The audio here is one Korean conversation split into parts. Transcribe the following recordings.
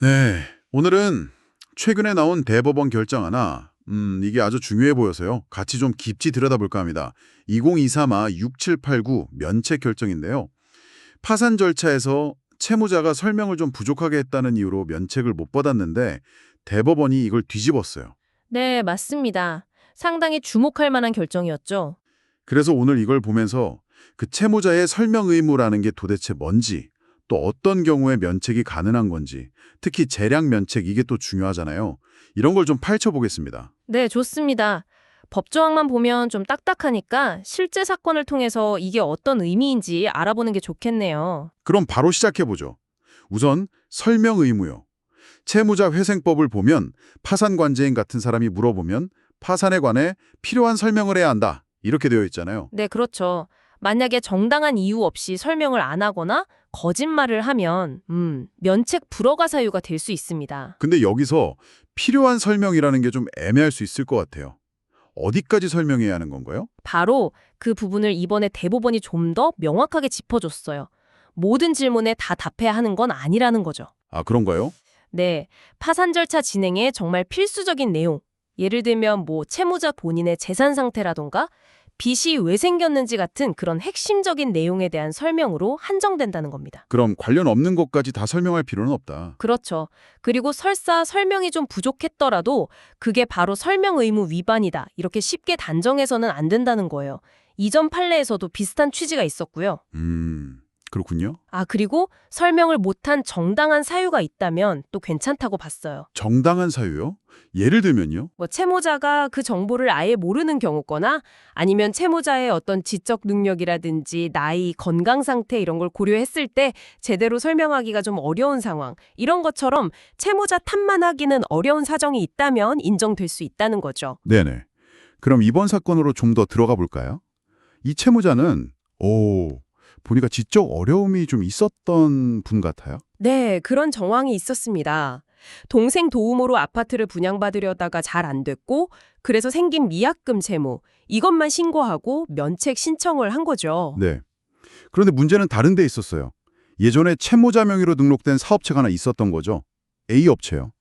네, 오늘은 최근에 나온 대법원 결정 하나, 이게 아주 중요해 보여서요. 같이 좀 깊이 들여다볼까 합니다. 2023-6789 면책 결정인데요. 파산 절차에서 채무자가 설명을 좀 부족하게 했다는 이유로 면책을 못 받았는데 대법원이 이걸 뒤집었어요. 네, 맞습니다. 상당히 주목할 만한 결정이었죠. 그래서 오늘 이걸 보면서 그 채무자의 설명 의무라는 게 도대체 뭔지, 또 어떤 경우에 면책이 가능한 건지, 특히 재량 면책 이게 또 중요하잖아요. 이런 걸 좀 파헤쳐보겠습니다. 네, 좋습니다. 법조항만 보면 좀 딱딱하니까 실제 사건을 통해서 이게 어떤 의미인지 알아보는 게 좋겠네요. 그럼 바로 시작해보죠. 우선 설명 의무요. 채무자 회생법을 보면 파산관제인 같은 사람이 물어보면 파산에 관해 필요한 설명을 해야 한다. 이렇게 되어 있잖아요. 네, 그렇죠. 만약에 정당한 이유 없이 설명을 안 하거나 거짓말을 하면 면책 불허가 사유가 될 수 있습니다. 근데 여기서 필요한 설명이라는 게 좀 애매할 수 있을 것 같아요. 어디까지 설명해야 하는 건가요? 바로 그 부분을 이번에 대법원이 좀 더 명확하게 짚어줬어요. 모든 질문에 다 답해야 하는 건 아니라는 거죠. 아, 그런가요? 네, 파산 절차 진행에 정말 필수적인 내용. 예를 들면 채무자 본인의 재산 상태라던가 빚이 왜 생겼는지 같은 그런 핵심적인 내용에 대한 설명으로 한정된다는 겁니다. 그럼 관련 없는 것까지 다 설명할 필요는 없다. 그렇죠. 그리고 설사 설명이 좀 부족했더라도 그게 바로 설명 의무 위반이다. 이렇게 쉽게 단정해서는 안 된다는 거예요. 이전 판례에서도 비슷한 취지가 있었고요. 그렇군요. 그리고 설명을 못한 정당한 사유가 있다면 또 괜찮다고 봤어요. 정당한 사유요? 예를 들면요? 채무자가 그 정보를 아예 모르는 경우거나 아니면 채무자의 어떤 지적 능력이라든지 나이, 건강 상태 이런 걸 고려했을 때 제대로 설명하기가 좀 어려운 상황. 이런 것처럼 채무자 탓만 하기는 어려운 사정이 있다면 인정될 수 있다는 거죠. 네네. 그럼 이번 사건으로 좀 더 들어가 볼까요? 이 채무자는, 보니까 지적 어려움이 좀 있었던 분 같아요. 네, 그런 정황이 있었습니다. 동생 도움으로 아파트를 분양받으려다가 잘 안 됐고, 그래서 생긴 미약금 채무, 이것만 신고하고 면책 신청을 한 거죠. 네. 그런데 문제는 다른 데 있었어요. 예전에 채무자 명의로 등록된 사업체가 하나 있었던 거죠. A업체요.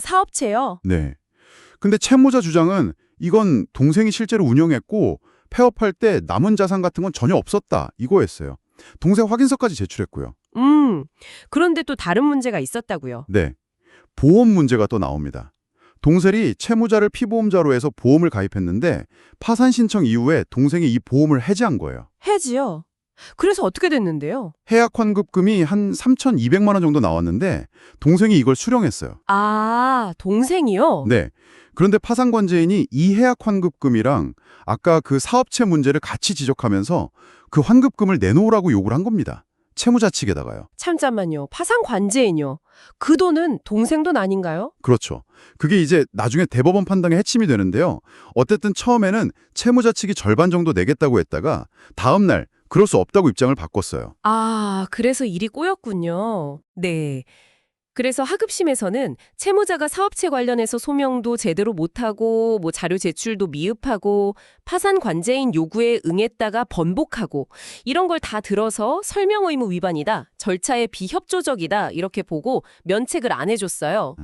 사업체요? 네. 근데 채무자 주장은 이건 동생이 실제로 운영했고 폐업할 때 남은 자산 같은 건 전혀 없었다. 이거였어요. 동생 확인서까지 제출했고요. 그런데 또 다른 문제가 있었다고요. 네. 보험 문제가 또 나옵니다. 동생이 채무자를 피보험자로 해서 보험을 가입했는데 파산 신청 이후에 동생이 이 보험을 해지한 거예요. 해지요. 그래서 어떻게 됐는데요? 해약 환급금이 한 3,200만 원 정도 나왔는데 동생이 이걸 수령했어요. 동생이요? 네. 그런데 파산관제인이 이 해약 환급금이랑 아까 그 사업체 문제를 같이 지적하면서 그 환급금을 내놓으라고 요구를 한 겁니다. 채무자 측에다가요. 잠깐만요. 파산관제인요. 그 돈은 동생 돈 아닌가요? 그렇죠. 그게 이제 나중에 대법원 판단의 해침이 되는데요. 어쨌든 처음에는 채무자 측이 절반 정도 내겠다고 했다가 다음 날 그럴 수 없다고 입장을 바꿨어요. 그래서 일이 꼬였군요. 네. 그래서 하급심에서는 채무자가 사업체 관련해서 소명도 제대로 못하고 자료 제출도 미흡하고 파산 관제인 요구에 응했다가 번복하고 이런 걸 다 들어서 설명 의무 위반이다. 절차에 비협조적이다. 이렇게 보고 면책을 안 해줬어요.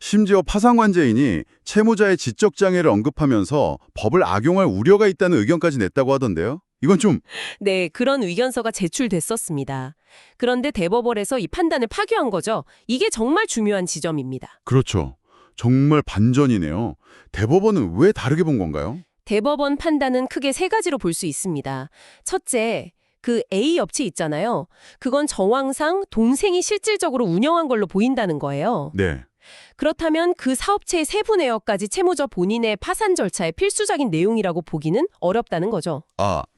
심지어 파산관제인이 채무자의 지적장애를 언급하면서 법을 악용할 우려가 있다는 의견까지 냈다고 하던데요. 이건 좀 네, 그런 의견서가 제출됐었습니다. 그런데 대법원에서 이 판단을 파기한 거죠. 이게 정말 중요한 지점입니다. 그렇죠. 정말 반전이네요. 대법원은 왜 다르게 본 건가요? 대법원 판단은 크게 세 가지로 볼 수 있습니다. 첫째, 그 A 업체 있잖아요. 그건 정황상 동생이 실질적으로 운영한 걸로 보인다는 거예요. 네. 그렇다면 그 사업체의 세부 내역까지 채무자 본인의 파산 절차의 필수적인 내용이라고 보기는 어렵다는 거죠.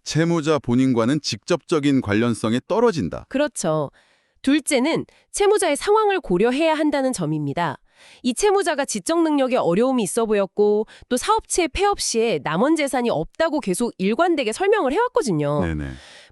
채무자 본인과는 직접적인 관련성에 떨어진다. 그렇죠. 둘째는 채무자의 상황을 고려해야 한다는 점입니다. 이 채무자가 지적 능력에 어려움이 있어 보였고 또 사업체 폐업 시에 남은 재산이 없다고 계속 일관되게 설명을 해왔거든요. 네네.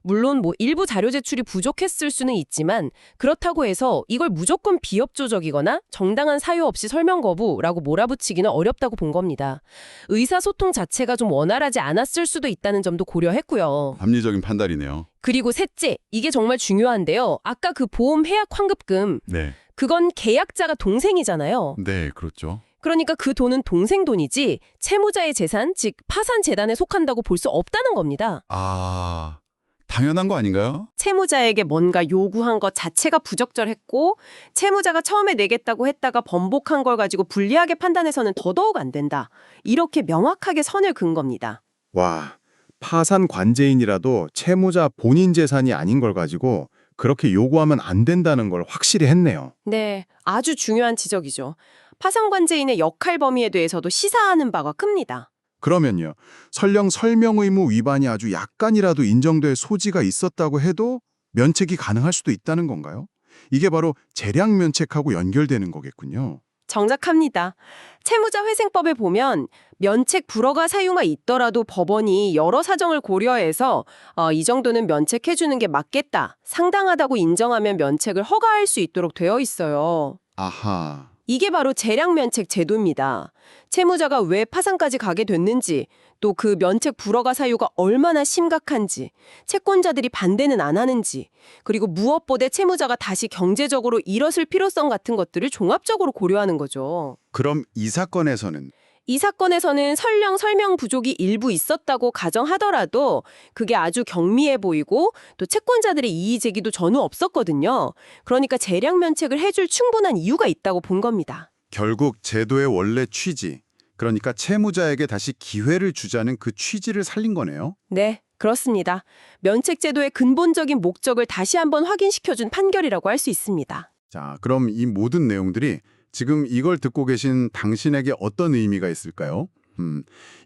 물론 일부 자료 제출이 부족했을 수는 있지만 그렇다고 해서 이걸 무조건 비협조적이거나 정당한 사유 없이 설명 거부라고 몰아붙이기는 어렵다고 본 겁니다. 의사소통 자체가 좀 원활하지 않았을 수도 있다는 점도 고려했고요. 합리적인 판단이네요. 그리고 셋째, 이게 정말 중요한데요. 아까 그 보험 해약 환급금 네. 그건 계약자가 동생이잖아요. 네, 그렇죠. 그러니까 그 돈은 동생 돈이지 채무자의 재산, 즉 파산 재단에 속한다고 볼 수 없다는 겁니다. 아, 당연한 거 아닌가요? 채무자에게 뭔가 요구한 것 자체가 부적절했고 채무자가 처음에 내겠다고 했다가 번복한 걸 가지고 불리하게 판단해서는 더더욱 안 된다. 이렇게 명확하게 선을 그은 겁니다. 와, 파산 관제인이라도 채무자 본인 재산이 아닌 걸 가지고 그렇게 요구하면 안 된다는 걸 확실히 했네요. 네, 아주 중요한 지적이죠. 파산관제인의 역할 범위에 대해서도 시사하는 바가 큽니다. 그러면요, 설령 설명 의무 위반이 아주 약간이라도 인정될 소지가 있었다고 해도 면책이 가능할 수도 있다는 건가요? 이게 바로 재량 면책하고 연결되는 거겠군요. 정작합니다. 채무자회생법에 보면 면책 불허가 사유가 있더라도 법원이 여러 사정을 고려해서 이 정도는 면책해주는 게 맞겠다, 상당하다고 인정하면 면책을 허가할 수 있도록 되어 있어요. 아하. 이게 바로 재량면책 제도입니다. 채무자가 왜 파산까지 가게 됐는지, 또 그 면책 불허가 사유가 얼마나 심각한지, 채권자들이 반대는 안 하는지, 그리고 무엇보다 채무자가 다시 경제적으로 일어설 필요성 같은 것들을 종합적으로 고려하는 거죠. 그럼 이 사건에서는 이 사건에서는 설령 설명 부족이 일부 있었다고 가정하더라도 그게 아주 경미해 보이고 또 채권자들의 이의 제기도 전혀 없었거든요. 그러니까 재량 면책을 해줄 충분한 이유가 있다고 본 겁니다. 결국 제도의 원래 취지, 그러니까 채무자에게 다시 기회를 주자는 그 취지를 살린 거네요. 네, 그렇습니다. 면책 제도의 근본적인 목적을 다시 한번 확인시켜준 판결이라고 할 수 있습니다. 자, 그럼 이 모든 내용들이 지금 이걸 듣고 계신 당신에게 어떤 의미가 있을까요?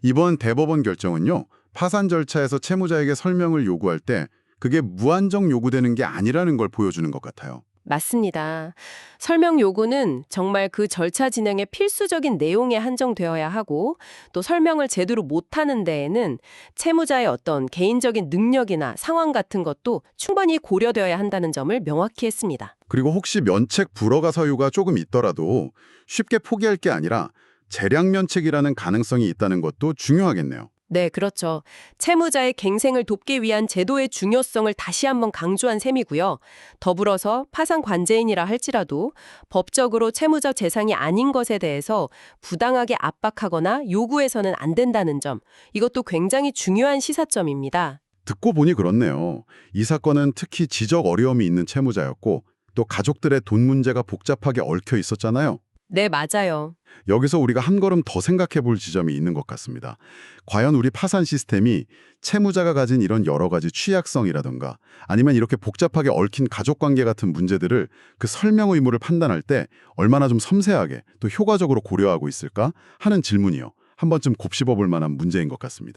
이번 대법원 결정은요, 파산 절차에서 채무자에게 설명을 요구할 때 그게 무한정 요구되는 게 아니라는 걸 보여주는 것 같아요. 맞습니다. 설명 요구는 정말 그 절차 진행의 필수적인 내용에 한정되어야 하고 또 설명을 제대로 못하는 데에는 채무자의 어떤 개인적인 능력이나 상황 같은 것도 충분히 고려되어야 한다는 점을 명확히 했습니다. 그리고 혹시 면책 불허가 사유가 조금 있더라도 쉽게 포기할 게 아니라 재량 면책이라는 가능성이 있다는 것도 중요하겠네요. 네, 그렇죠. 채무자의 갱생을 돕기 위한 제도의 중요성을 다시 한번 강조한 셈이고요. 더불어서 파산 관제인이라 할지라도 법적으로 채무자 재산이 아닌 것에 대해서 부당하게 압박하거나 요구해서는 안 된다는 점, 이것도 굉장히 중요한 시사점입니다. 듣고 보니 그렇네요. 이 사건은 특히 지적 어려움이 있는 채무자였고 또 가족들의 돈 문제가 복잡하게 얽혀 있었잖아요. 네, 맞아요. 여기서 우리가 한 걸음 더 생각해 볼 지점이 있는 것 같습니다. 과연 우리 파산 시스템이 채무자가 가진 이런 여러 가지 취약성이라든가 아니면 이렇게 복잡하게 얽힌 가족관계 같은 문제들을 그 설명 의무를 판단할 때 얼마나 좀 섬세하게 또 효과적으로 고려하고 있을까 하는 질문이요. 한 번쯤 곱씹어 볼 만한 문제인 것 같습니다.